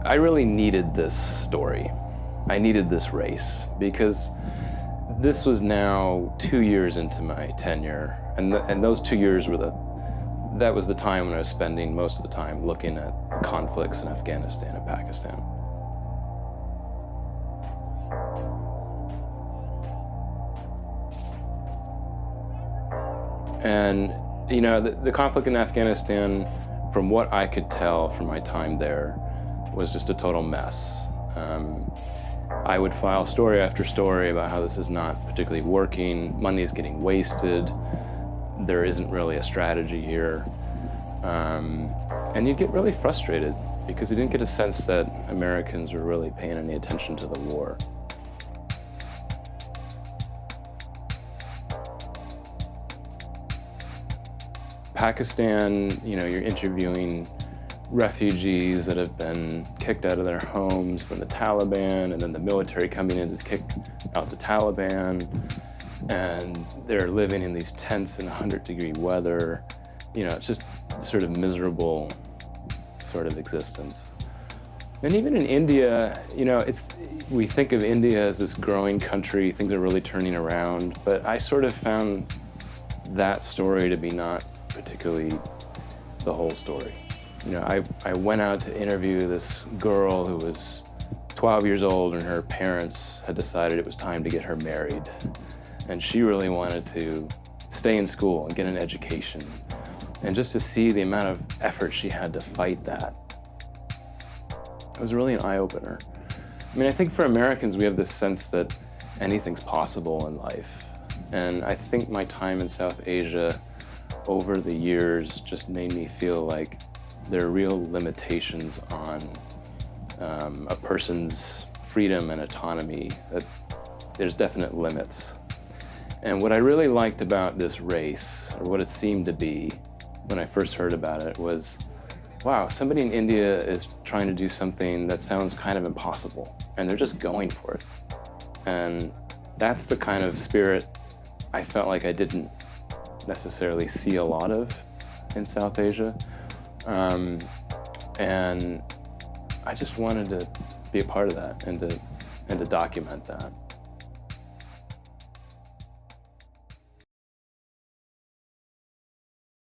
I really needed this story. I needed this race because this was now 2 years into my tenure, and those 2 years were that was the time when I was spending most of the time looking at the conflicts in Afghanistan and Pakistan. And, you know, the conflict in Afghanistan, from what I could tell from my time there, was just a total mess. I would file story after story about how this is not particularly working, money is getting wasted, there isn't really a strategy here. And you'd get really frustrated because you didn't get a sense that Americans were really paying any attention to the war. Pakistan, you know, you're interviewing refugees that have been kicked out of their homes from the Taliban, and then the military coming in to kick out the Taliban, and they're living in these tents in 100-degree weather. You know, it's just sort of miserable sort of existence. And even in India, you know, we think of India as this growing country, things are really turning around, but I sort of found that story to be not particularly the whole story. You know, I went out to interview this girl who was 12 years old, and her parents had decided it was time to get her married. And she really wanted to stay in school and get an education. And just to see the amount of effort she had to fight that, it was really an eye-opener. I mean, I think for Americans, we have this sense that anything's possible in life. And I think my time in South Asia over the years just made me feel like there are real limitations on a person's freedom and autonomy, that there's definite limits. And what I really liked about this race, or what it seemed to be when I first heard about it, was, wow, somebody in India is trying to do something that sounds kind of impossible, and they're just going for it. And that's the kind of spirit I felt like I didn't necessarily see a lot of in South Asia. And I just wanted to be a part of that and to document that.